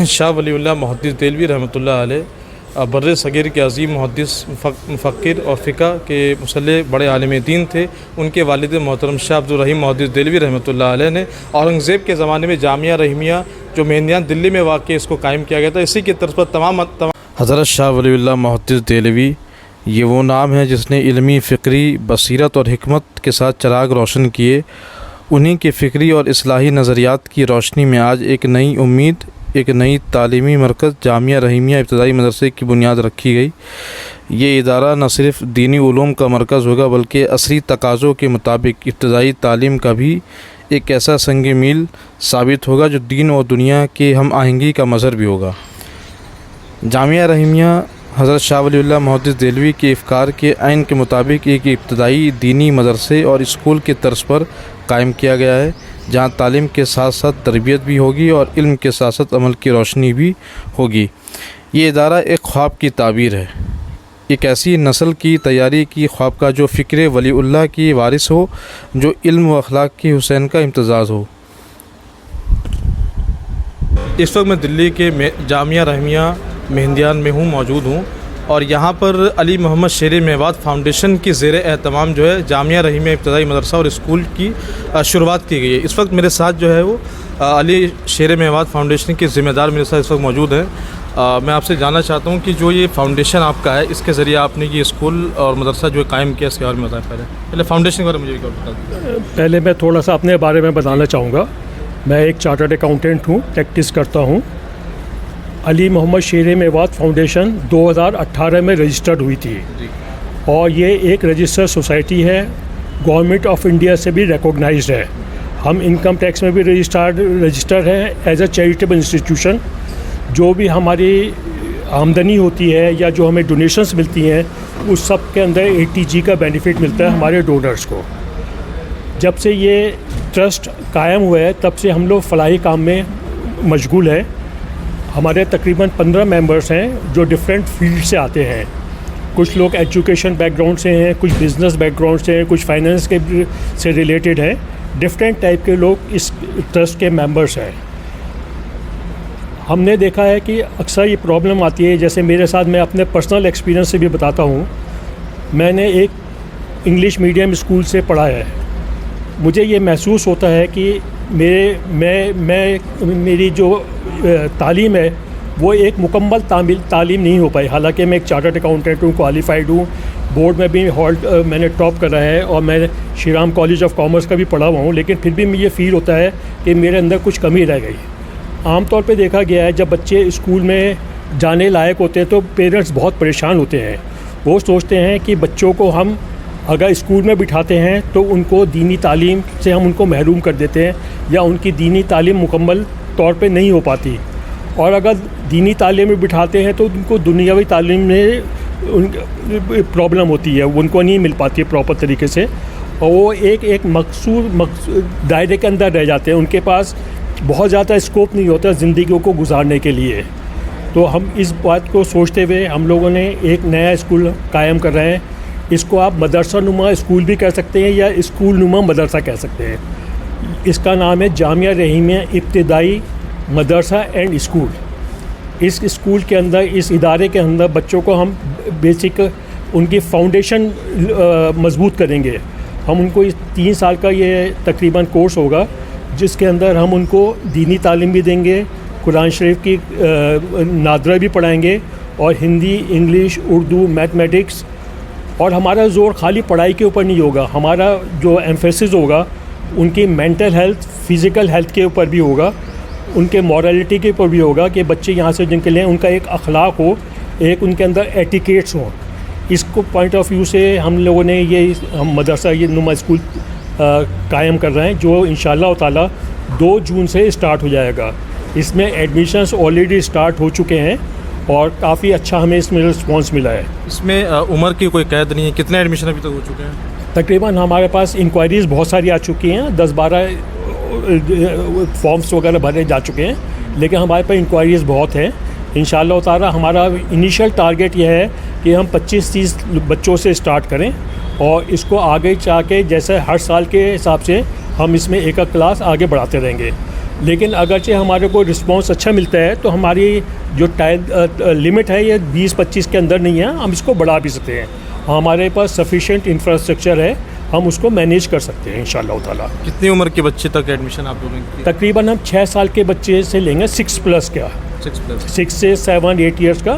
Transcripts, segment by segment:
شاہ ولی اللہ محدث دہلوی رحمۃ اللہ علیہ بر صغیر کے عظیم محدث مفکر اور فقہ کے مسلح بڑے عالم دین تھے۔ ان کے والد محترم شاہ عبد الرحیم محدث دہلوی رحمۃ اللہ علیہ نے اورنگزیب کے زمانے میں جامعہ رحیمیہ جو مہندیان دلی میں واقع اس کو قائم کیا گیا تھا۔ اسی کی طرز پر تمام حضرت شاہ ولی اللہ محدث دہلوی یہ وہ نام ہے جس نے علمی، فکری بصیرت اور حکمت کے ساتھ چراغ روشن کیے۔ انہی کے فکری اور اصلاحی نظریات کی روشنی میں آج ایک نئی امید، ایک نئی تعلیمی مرکز جامعہ رحیمیہ ابتدائی مدرسے کی بنیاد رکھی گئی۔ یہ ادارہ نہ صرف دینی علوم کا مرکز ہوگا بلکہ عصری تقاضوں کے مطابق ابتدائی تعلیم کا بھی ایک ایسا سنگ میل ثابت ہوگا جو دین و دنیا کے ہم آہنگی کا مظہر بھی ہوگا۔ جامعہ رحیمیہ حضرت شاہ ولی اللہ محدث دہلوی کے افکار کے عین کے مطابق ایک ابتدائی دینی مدرسے اور اسکول کے طرز پر قائم کیا گیا ہے، جہاں تعلیم کے ساتھ ساتھ تربیت بھی ہوگی اور علم کے ساتھ ساتھ عمل کی روشنی بھی ہوگی۔ یہ ادارہ ایک خواب کی تعبیر ہے، ایک ایسی نسل کی تیاری کی خواب کا جو فکر ولی اللہ کی وارث ہو، جو علم و اخلاق کی حسین کا امتزاج ہو۔ اس وقت میں دلی کے جامعہ رحیمیہ مہندیان میں موجود ہوں اور یہاں پر علی محمد شیر میوات فاؤنڈیشن کی زیر اہتمام جو ہے جامعہ رحیمیہ ابتدائی مدرسہ اور اسکول کی شروعات کی گئی ہے۔ اس وقت میرے ساتھ جو ہے وہ علی شیر میوات فاؤنڈیشن کے ذمہ دار میرے ساتھ اس وقت موجود ہیں۔ میں آپ سے جاننا چاہتا ہوں کہ جو یہ فاؤنڈیشن آپ کا ہے اس کے ذریعے آپ نے یہ اسکول اور مدرسہ جو قائم کیا اس کے بارے میں بتائیں۔ پہلے فاؤنڈیشن کے بارے میں مجھے بتا دیں۔ پہلے میں تھوڑا سا اپنے بارے میں بتانا چاہوں گا۔ میں ایک چارٹرڈ اکاؤنٹنٹ ہوں، پریکٹس کرتا ہوں۔ علی محمد شیر میوات فاؤنڈیشن 2018 میں رجسٹرڈ ہوئی تھی اور یہ ایک رجسٹرڈ سوسائٹی ہے، گورنمنٹ آف انڈیا سے بھی ریکوگنائزڈ ہے۔ ہم انکم ٹیکس میں بھی رجسٹرڈ ہیں ایز اے چیریٹیبل انسٹیٹیوشن۔ جو بھی ہماری آمدنی ہوتی ہے یا جو ہمیں ڈونیشنز ملتی ہیں اس سب کے اندر ATG کا بینیفٹ ملتا ہے ہمارے ڈونرز کو۔ جب سے یہ ٹرسٹ قائم ہوا ہے تب سے ہم لوگ فلاحی کام میں مشغول ہیں۔ ہمارے تقریباً 15 ممبرس ہیں جو ڈفرینٹ فیلڈ سے آتے ہیں۔ کچھ لوگ ایجوکیشن بیک گراؤنڈ سے ہیں، کچھ بزنس بیک گراؤنڈ سے ہیں، کچھ فائنینس کے سے ریلیٹڈ ہیں۔ ڈفرینٹ ٹائپ کے لوگ اس ٹرسٹ کے ممبرس ہیں۔ ہم نے دیکھا ہے کہ اکثر یہ پرابلم آتی ہے، جیسے میرے ساتھ میں اپنے پرسنل ایکسپیرینس سے بھی بتاتا ہوں۔ میں نے ایک انگلش میڈیم اسکول سے پڑھا ہے۔ مجھے یہ محسوس ہوتا ہے کہ میری جو تعلیم ہے وہ ایک مکمل تعلیم نہیں ہو پائی، حالانکہ میں ایک چارٹرڈ اکاؤنٹنٹ ہوں، کوالیفائڈ ہوں، بورڈ میں بھی میں نے ٹاپ کرا ہے اور میں Shri Ram college of commerce کا بھی پڑھا ہوا ہوں، لیکن پھر بھی مجھے فیل ہوتا ہے کہ میرے اندر کچھ کمی رہ گئی۔ عام طور پہ دیکھا گیا ہے جب بچے اسکول میں جانے لائق ہوتے ہیں تو پیرنٹس بہت پریشان ہوتے ہیں۔ وہ سوچتے ہیں کہ بچوں کو ہم اگر اسکول میں بٹھاتے ہیں تو ان کو دینی تعلیم سے ہم ان کو محروم کر دیتے ہیں یا ان کی دینی تعلیم مکمل طور پہ نہیں ہو پاتی، اور اگر دینی تعلیم میں بٹھاتے ہیں تو ان کو دنیاوی تعلیم میں پرابلم ہوتی ہے، ان کو نہیں مل پاتی ہے پراپر طریقے سے، اور وہ ایک مخصوص دائرے کے اندر رہ جاتے ہیں۔ ان کے پاس بہت زیادہ اسکوپ نہیں ہوتا زندگیوں کو گزارنے کے لیے۔ تو ہم اس بات کو سوچتے ہوئے ہم لوگوں نے ایک نیا اسکول قائم کر رہے ہیں۔ اس کو آپ مدرسہ نما اسکول بھی کہہ سکتے ہیں یا اسکول نما مدرسہ کہہ سکتے ہیں۔ اس کا نام ہے جامعہ رحیمیہ ابتدائی مدرسہ اینڈ اسکول۔ اس اسکول کے اندر، اس ادارے کے اندر بچوں کو ہم بیسک ان کی فاؤنڈیشن مضبوط کریں گے۔ ہم ان کو 3 سال کا یہ تقریباً کورس ہوگا جس کے اندر ہم ان کو دینی تعلیم بھی دیں گے، قرآن شریف کی نادرہ بھی پڑھائیں گے، اور ہندی، انگلش، اردو، میتھمیٹکس۔ اور ہمارا زور خالی پڑھائی کے اوپر نہیں ہوگا، ہمارا جو ایمفیسس ہوگا ان کی مینٹل ہیلتھ، فزیکل ہیلتھ کے اوپر بھی ہوگا، ان کے مورالٹی کے اوپر بھی ہوگا کہ بچے یہاں سے جن کے لیے ان کا ایک اخلاق ہو، ایک ان کے اندر ایٹیکیٹس ہوں۔ اس کو پوائنٹ آف ویو سے ہم لوگوں نے ہم مدرسہ یہ نما اسکول قائم کر رہے ہیں جو انشاءاللہ تعالیٰ 2 جون سے اسٹارٹ ہو جائے گا۔ اس میں ایڈمیشنز آلریڈی اسٹارٹ ہو چکے ہیں اور کافی اچھا ہمیں اس میں رسپانس ملا ہے۔ اس میں عمر کی کوئی قید نہیں ہے، کتنے ایڈمیشن ابھی تک ہو چکے ہیں؟ تقریباً ہمارے پاس انکوائریز بہت ساری آ چکی ہیں، 10-12 فارمز وغیرہ بھرے جا چکے ہیں، لیکن ہمارے پاس انکوائریز بہت ہیں۔ انشاءاللہ تعالیٰ ہمارا انیشیل ٹارگیٹ یہ ہے کہ ہم 25-30 بچوں سے اسٹارٹ کریں اور اس کو آگے چاہ کے جیسے ہر سال کے حساب سے ہم اس میں ایک کلاس آگے بڑھاتے رہیں گے۔ لیکن اگرچہ ہمارے کو رسپانس اچھا ملتا ہے تو ہماری جو لمٹ ہے یہ 20-25 کے اندر نہیں ہے، ہم اس کو بڑھا بھی سکتے ہیں. ہمارے پاس سفیشینٹ انفراسٹرکچر ہے، ہم اس کو مینیج کر سکتے ہیں انشاءاللہ تعالیٰ. کتنی عمر کے بچے تک ایڈمیشن آپ لوگوں کی؟ تقریباً ہم 6 سال کے بچے سے لیں گے، 6+ کا، 6 سے 7-8 ایئرس کا.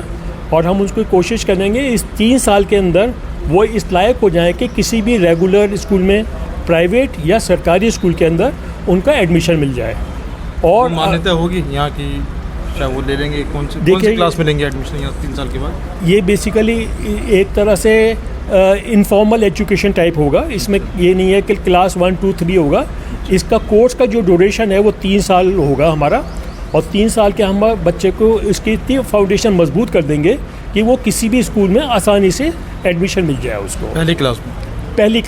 اور ہم اس کو کوشش کریں گے اس 3 سال کے اندر وہ اس لائق ہو جائیں کہ کسی بھی ریگولر اسکول میں، پرائیویٹ یا سرکاری اسکول کے اندر ان کا ایڈمیشن مل جائے. اور مانیتا ہوگی یہاں کی، وہ لے لیں گے کون سی کلاس میں لیں گے ایڈمیشن یہاں 3 سال کے بعد؟ یہ بیسیکلی ایک طرح سے انفارمل ایجوکیشن ٹائپ ہوگا. اس میں یہ نہیں ہے کہ کلاس 1 2 3 ہوگا. اس کا کورس کا جو ڈیوریشن ہے وہ 3 سال ہوگا ہمارا. اور 3 سال کے ہم بچے کو اس کی اتنی فاؤنڈیشن مضبوط کر دیں گے کہ وہ کسی بھی اسکول میں آسانی سے ایڈمیشن مل جائے اس کو. پہلی کلاس میں، پہلی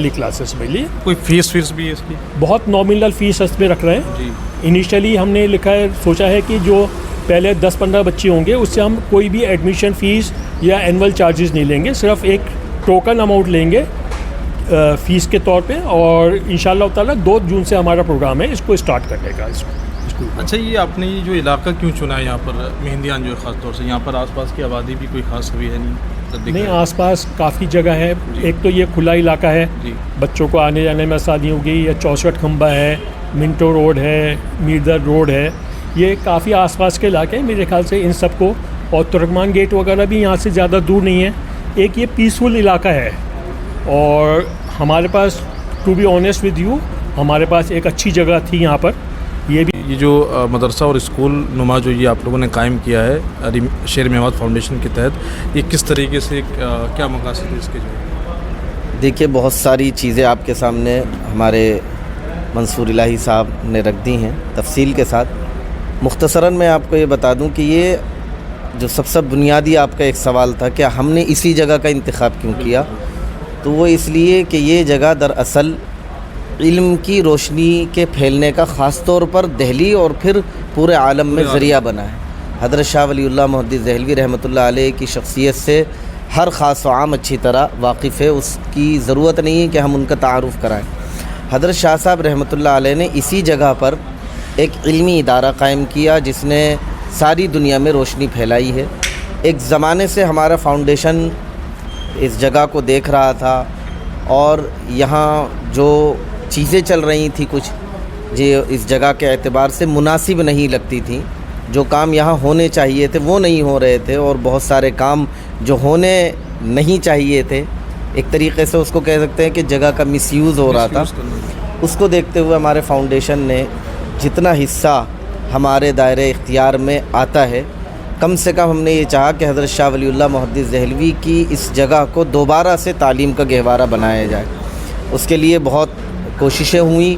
کلاسز میں لیے. کوئی فیس بھی ہے اس کی؟ بہت نامنل فیس اس میں رکھ رہے ہیں. جی انیشلی ہم نے لکھا ہے، سوچا ہے کہ جو پہلے 10-15 بچے ہوں گے اس سے ہم کوئی بھی ایڈمیشن فیس یا اینول چارجز نہیں لیں گے، صرف ایک ٹوکن اماؤنٹ لیں گے فیس کے طور پہ. اور انشاءاللہ تعالیٰ 2 جون سے ہمارا پروگرام ہے اس کو اسٹارٹ کرنے کا. اچھا، یہ آپ نے یہ جو علاقہ کیوں چنا ہے یہاں پر مہندیان، جو خاص طور سے یہاں پر آس پاس کی آبادی بھی کوئی خاص ہوئی ہے نہیں؟ آس پاس کافی جگہ ہے. ایک تو یہ کھلا علاقہ ہے، بچوں کو آنے جانے میں آسانی ہوگی. یا 64 کھمبا ہے، منٹو روڈ ہے، میردر روڈ ہے، یہ کافی آس پاس کے علاقے ہیں میرے خیال سے ان سب کو. اور ترکمان گیٹ وغیرہ بھی یہاں سے زیادہ دور نہیں ہے. ایک یہ پیسفل علاقہ ہے. اور ہمارے پاس to be honest with you ہمارے پاس ایک اچھی جگہ تھی یہاں پر. یہ جو مدرسہ اور اسکول نما جو یہ آپ لوگوں نے قائم کیا ہے شیر میوات فاؤنڈیشن کے تحت، یہ کس طریقے سے، کیا مقاصد ہے اس کے؟ جو دیکھیے، بہت ساری چیزیں آپ کے سامنے ہمارے منصور الہی صاحب نے رکھ دی ہیں تفصیل کے ساتھ. مختصراً میں آپ کو یہ بتا دوں کہ یہ جو سب سے بنیادی آپ کا ایک سوال تھا کہ ہم نے اسی جگہ کا انتخاب کیوں کیا، تو وہ اس لیے کہ یہ جگہ دراصل علم کی روشنی کے پھیلنے کا خاص طور پر دہلی اور پھر پورے عالم میں ذریعہ بنا ہے. حضرت شاہ ولی اللہ محدث دہلوی رحمۃ اللہ علیہ کی شخصیت سے ہر خاص و عام اچھی طرح واقف ہے، اس کی ضرورت نہیں ہے کہ ہم ان کا تعارف کرائیں. حضرت شاہ صاحب رحمۃ اللہ علیہ نے اسی جگہ پر ایک علمی ادارہ قائم کیا جس نے ساری دنیا میں روشنی پھیلائی ہے. ایک زمانے سے ہمارا فاؤنڈیشن اس جگہ کو دیکھ رہا تھا اور یہاں جو چیزیں چل رہی تھیں کچھ جو اس جگہ کے اعتبار سے مناسب نہیں لگتی تھیں. جو کام یہاں ہونے چاہیے تھے وہ نہیں ہو رہے تھے، اور بہت سارے کام جو ہونے نہیں چاہیے تھے، ایک طریقے سے اس کو کہہ سکتے ہیں کہ جگہ کا مس یوز ہو رہا تھا. اس کو دیکھتے ہوئے ہمارے فاؤنڈیشن نے جتنا حصہ ہمارے دائرے اختیار میں آتا ہے، کم سے کم ہم نے یہ چاہا کہ حضرت شاہ ولی اللہ محدث دہلوی کی اس جگہ کو دوبارہ سے تعلیم کا گہوارہ بنایا جائے. اس کے لیے بہت کوششیں ہوئیں،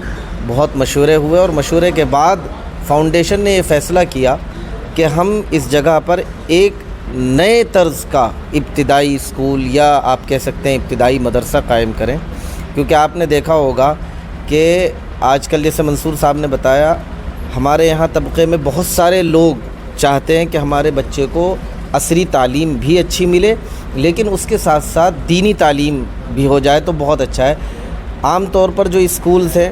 بہت مشورے ہوئے، اور مشورے کے بعد فاؤنڈیشن نے یہ فیصلہ کیا کہ ہم اس جگہ پر ایک نئے طرز کا ابتدائی اسکول یا آپ کہہ سکتے ہیں ابتدائی مدرسہ قائم کریں. کیونکہ آپ نے دیکھا ہوگا کہ آج کل جیسے منصور صاحب نے بتایا، ہمارے یہاں طبقے میں بہت سارے لوگ چاہتے ہیں کہ ہمارے بچے کو عصری تعلیم بھی اچھی ملے، لیکن اس کے ساتھ ساتھ دینی تعلیم بھی ہو جائے تو بہت اچھا ہے. عام طور پر جو اسکولز ہیں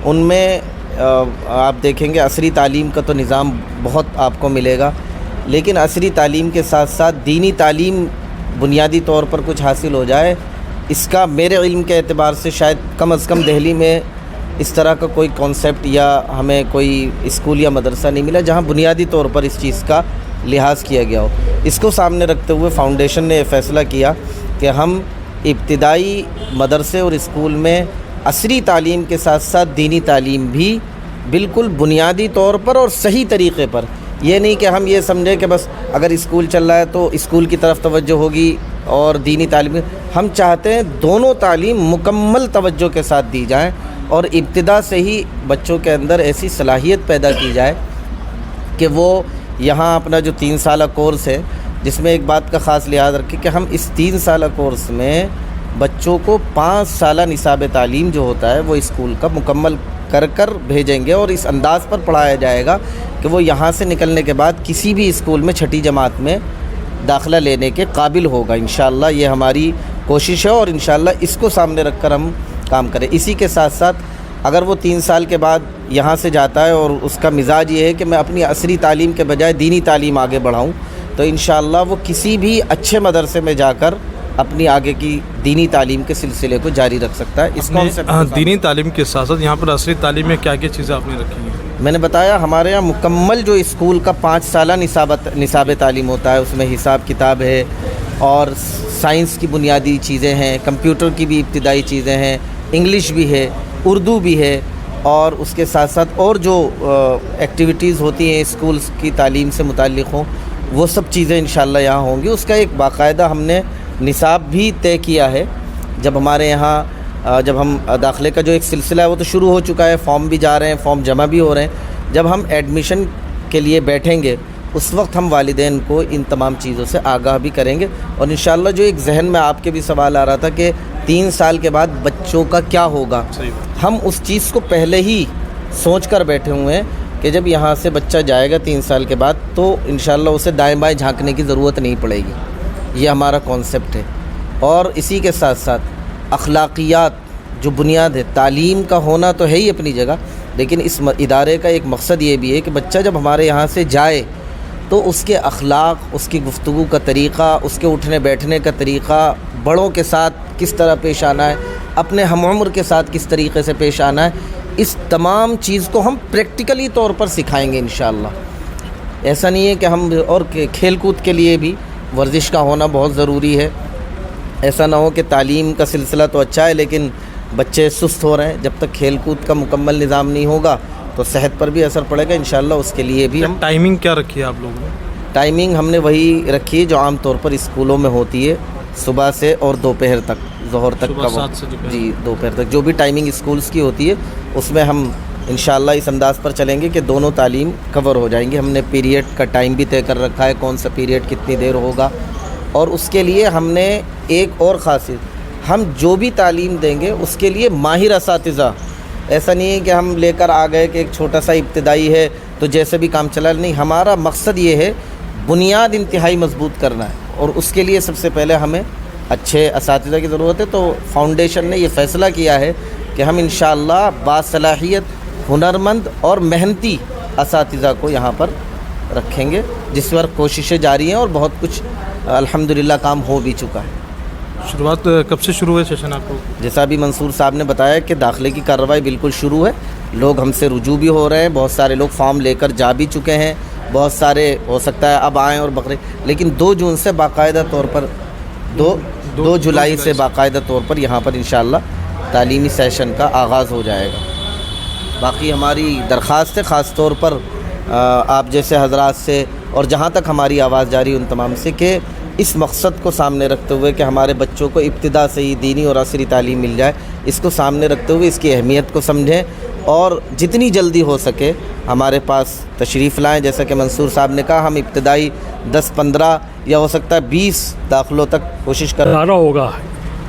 ان میں آپ دیکھیں گے عصری تعلیم کا تو نظام بہت آپ کو ملے گا، لیکن عصری تعلیم کے ساتھ ساتھ دینی تعلیم بنیادی طور پر کچھ حاصل ہو جائے، اس کا میرے علم کے اعتبار سے شاید کم از کم دہلی میں اس طرح کا کوئی کانسیپٹ یا ہمیں کوئی اسکول یا مدرسہ نہیں ملا جہاں بنیادی طور پر اس چیز کا لحاظ کیا گیا ہو. اس کو سامنے رکھتے ہوئے فاؤنڈیشن نے یہ فیصلہ کیا کہ ہم ابتدائی مدرسے اور اسکول میں عصری تعلیم کے ساتھ ساتھ دینی تعلیم بھی بالکل بنیادی طور پر اور صحیح طریقے پر، یہ نہیں کہ ہم یہ سمجھیں کہ بس اگر اسکول چل رہا ہے تو اسکول کی طرف توجہ ہوگی اور دینی تعلیم. ہم چاہتے ہیں دونوں تعلیم مکمل توجہ کے ساتھ دی جائیں اور ابتدا سے ہی بچوں کے اندر ایسی صلاحیت پیدا کی جائے کہ وہ یہاں اپنا جو 3 سالہ کورس ہے، جس میں ایک بات کا خاص لحاظ رکھیں کہ ہم اس 3 سالہ کورس میں بچوں کو 5 سالہ نصاب تعلیم جو ہوتا ہے وہ اسکول کا مکمل کر بھیجیں گے، اور اس انداز پر پڑھایا جائے گا کہ وہ یہاں سے نکلنے کے بعد کسی بھی اسکول میں 6ٹھی جماعت میں داخلہ لینے کے قابل ہوگا. انشاءاللہ یہ ہماری کوشش ہے اور انشاءاللہ اس کو سامنے رکھ کر ہم کام کریں. اسی کے ساتھ ساتھ اگر وہ 3 سال کے بعد یہاں سے جاتا ہے اور اس کا مزاج یہ ہے کہ میں اپنی عصری تعلیم کے بجائے دینی تعلیم آگے بڑھاؤں، تو انشاءاللہ وہ کسی بھی اچھے مدرسے میں جا کر اپنی آگے کی دینی تعلیم کے سلسلے کو جاری رکھ سکتا ہے۔ اس کانسیپٹ دینی تعلیم کے ساتھ ساتھ یہاں پر عصری تعلیم میں کیا کیا چیزیں آپ نے رکھی ہیں؟ میں نے بتایا ہمارے یہاں مکمل جو اسکول کا 5 سالہ نصاب تعلیم ہوتا ہے، اس میں حساب کتاب ہے اور سائنس کی بنیادی چیزیں ہیں، کمپیوٹر کی بھی ابتدائی چیزیں ہیں، انگلش بھی ہے، اردو بھی ہے، اور اس کے ساتھ ساتھ اور جو ایکٹیویٹیز ہوتی ہیں اسکولس کی تعلیم سے متعلق ہوں وہ سب چیزیں انشاءاللہ یہاں ہوں گی۔ اس کا ایک باقاعدہ ہم نے نصاب بھی طے کیا ہے۔ جب ہمارے یہاں جب ہم داخلے کا جو ایک سلسلہ ہے وہ تو شروع ہو چکا ہے، فارم بھی جا رہے ہیں، فارم جمع بھی ہو رہے ہیں۔ جب ہم ایڈمیشن کے لیے بیٹھیں گے اس وقت ہم والدین کو ان تمام چیزوں سے آگاہ بھی کریں گے، اور انشاءاللہ جو ایک ذہن میں آپ کے بھی سوال آ رہا تھا کہ 3 سال کے بعد بچوں کا کیا ہوگا، ہم اس چیز کو پہلے ہی سوچ کر بیٹھے ہوئے ہیں کہ جب یہاں سے بچہ جائے گا 3 سال کے بعد تو انشاءاللہ اسے دائیں بائیں جھانکنے کی ضرورت نہیں پڑے گی۔ یہ ہمارا کانسیپٹ ہے، اور اسی کے ساتھ ساتھ اخلاقیات جو بنیاد ہے، تعلیم کا ہونا تو ہے ہی اپنی جگہ، لیکن اس ادارے کا ایک مقصد یہ بھی ہے کہ بچہ جب ہمارے یہاں سے جائے تو اس کے اخلاق، اس کی گفتگو کا طریقہ، اس کے اٹھنے بیٹھنے کا طریقہ، بڑوں کے ساتھ کس طرح پیش آنا ہے، اپنے ہم عمر کے ساتھ کس طریقے سے پیش آنا ہے، اس تمام چیز کو ہم پریکٹیکلی طور پر سکھائیں گے انشاءاللہ۔ ایسا نہیں ہے کہ ہم اور کھیل کود کے لیے بھی ورزش کا ہونا بہت ضروری ہے۔ ایسا نہ ہو کہ تعلیم کا سلسلہ تو اچھا ہے لیکن بچے سست ہو رہے ہیں، جب تک کھیل کود کا مکمل نظام نہیں ہوگا تو صحت پر بھی اثر پڑے گا انشاءاللہ۔ اس کے لیے بھی ہم ٹائمنگ کیا رکھی ہے آپ لوگوں نے؟ ٹائمنگ ہم نے وہی رکھی ہے جو عام طور پر اسکولوں میں ہوتی ہے، صبح سے اور دوپہر تک، ظہر تک کا صبح 7 سے دوپہر، جی دوپہر تک جو بھی ٹائمنگ اسکولس کی ہوتی ہے اس میں ہم انشاءاللہ اس انداز پر چلیں گے کہ دونوں تعلیم کور ہو جائیں گی۔ ہم نے پیریڈ کا ٹائم بھی طے کر رکھا ہے، کون سا پیریڈ کتنی دیر ہوگا، اور اس کے لیے ہم نے ایک اور خاصیت، ہم جو بھی تعلیم دیں گے اس کے لیے ماہر اساتذہ، ایسا نہیں ہے کہ ہم لے کر آ گئے کہ ایک چھوٹا سا ابتدائی ہے تو جیسے بھی کام چلا، نہیں، ہمارا مقصد یہ ہے بنیاد انتہائی مضبوط کرنا ہے، اور اس کے لیے سب سے پہلے ہمیں اچھے اساتذہ کی ضرورت ہے۔ تو فاؤنڈیشن نے یہ فیصلہ کیا ہے کہ ہم انشاءاللہ باصلاحیت، ہنرمند اور محنتی اساتذہ کو یہاں پر رکھیں گے، جس پر کوششیں جاری ہیں اور بہت کچھ الحمدللہ کام ہو بھی چکا ہے۔ شروعات کب سے شروع ہوئے سیشن آپ کو؟ جیسا ابھی منصور صاحب نے بتایا کہ داخلے کی کارروائی بالکل شروع ہے، لوگ ہم سے رجوع بھی ہو رہے ہیں، بہت سارے لوگ فارم لے کر جا بھی چکے ہیں، بہت سارے ہو سکتا ہے اب آئیں اور بقرے، لیکن 2 جون سے باقاعدہ طور پر 2 جولائی سے باقاعدہ طور پر یہاں پر انشاءاللہ تعلیمی سیشن کا آغاز ہو جائے گا۔ باقی ہماری درخواست ہے خاص طور پر آپ جیسے حضرات سے اور جہاں تک ہماری آواز جاری ان تمام سے کہ اس مقصد کو سامنے رکھتے ہوئے کہ ہمارے بچوں کو ابتدا سے ہی دینی اور عصری تعلیم مل جائے، اس کو سامنے رکھتے ہوئے اس کی اہمیت کو سمجھیں اور جتنی جلدی ہو سکے ہمارے پاس تشریف لائیں۔ جیسا کہ منصور صاحب نے کہا، ہم ابتدائی 10-15 یا ہو سکتا ہے 20 داخلوں تک کوشش کر رہا ہوگا۔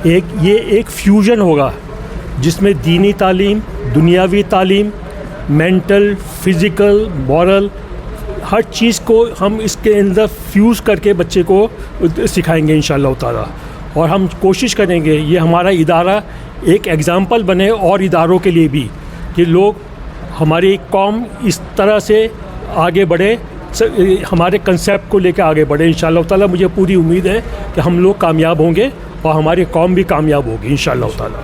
یہ ایک فیوژن ہوگا جس میں دینی تعلیم، دنیاوی تعلیم، مینٹل، فزیکل، مورل، ہر چیز کو ہم اس کے اندر فیوز کر کے بچے کو سکھائیں گے انشاءاللہ تعالیٰ، اور ہم کوشش کریں گے یہ ہمارا ادارہ ایک ایگزامپل بنے اور اداروں کے لیے بھی، کہ لوگ ہماری قوم اس طرح سے آگے بڑھے، ہمارے کنسیپٹ کو لے کے آگے بڑھے انشاءاللہ تعالیٰ۔ مجھے پوری امید ہے کہ ہم لوگ کامیاب ہوں گے اور ہماری قوم بھی کامیاب ہوگی انشاءاللہ تعالیٰ۔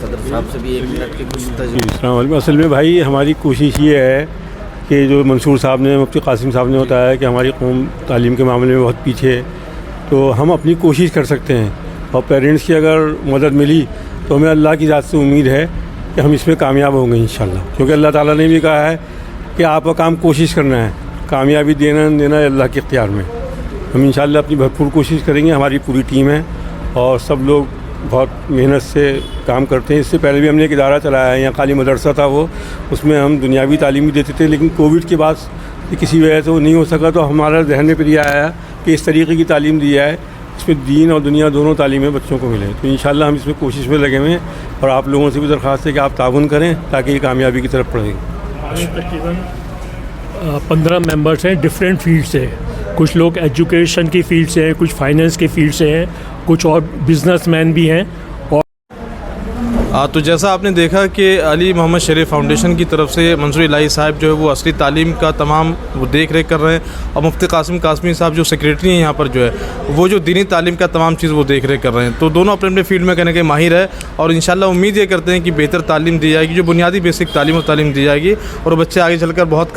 صدر صاحب سے بھی 1 منٹ کی گفتگو۔ السلام علیکم۔ اصل میں بھائی ہماری کوشش یہ ہے کہ جو منصور صاحب نے، مفتی قاسم صاحب نے بتایا کہ ہماری قوم تعلیم کے معاملے میں بہت پیچھے ہے، تو ہم اپنی کوشش کر سکتے ہیں، اور پیرنٹس کی اگر مدد ملی تو ہمیں اللہ کی ذات سے امید ہے کہ ہم اس میں کامیاب ہوں گے انشاءاللہ، کیونکہ اللہ تعالیٰ نے بھی کہا ہے کہ آپ کا کام کوشش کرنا ہے، کامیابی دینا ہے اللہ کے اختیار میں۔ ہم انشاءاللہ اپنی بھرپور کوشش کریں گے، ہماری پوری ٹیم ہے اور سب لوگ بہت محنت سے کام کرتے ہیں۔ اس سے پہلے بھی ہم نے ایک ادارہ چلایا ہے، یہاں خالی مدرسہ تھا وہ، اس میں ہم دنیاوی تعلیم بھی دیتے تھے، لیکن کووڈ کے بعد کسی وجہ سے وہ نہیں ہو سکا، تو ہمارا ذہن میں پھر یہ آیا کہ اس طریقے کی تعلیم دی جائے اس میں دین اور دنیا دونوں تعلیمیں بچوں کو ملیں۔ تو انشاءاللہ ہم اس میں کوشش میں لگے ہوئے ہیں، اور آپ لوگوں سے بھی درخواست ہے کہ آپ تعاون کریں تاکہ یہ کامیابی کی طرف بڑھے۔ تقریباً 15 ممبرس ہیں ڈفرینٹ فیلڈ سے، کچھ لوگ ایجوکیشن کی فیلڈ سے ہیں، کچھ فائنینس کی فیلڈ سے ہیں، کچھ اور بزنس مین بھی ہیں۔ تو جیسا آپ نے دیکھا کہ علی محمد شریف فاؤنڈیشن کی طرف سے منصور الہی صاحب جو ہے وہ اصلی تعلیم کا تمام وہ دیکھ ریکھ کر رہے ہیں، اور مفتی قاسم قاسمی صاحب جو سیکریٹری ہیں یہاں پر جو ہے وہ جو دینی تعلیم کا تمام چیز وہ دیکھ ریکھ کر رہے ہیں. تو دونوں اپنے اپنے فیلڈ میں کہنے کے ماہر ہے، اور انشاءاللہ امید یہ کرتے ہیں کہ بہتر تعلیم دی جائے گی، جو بنیادی بیسک تعلیم دی جائے گی، اور بچے آگے چل کر بہت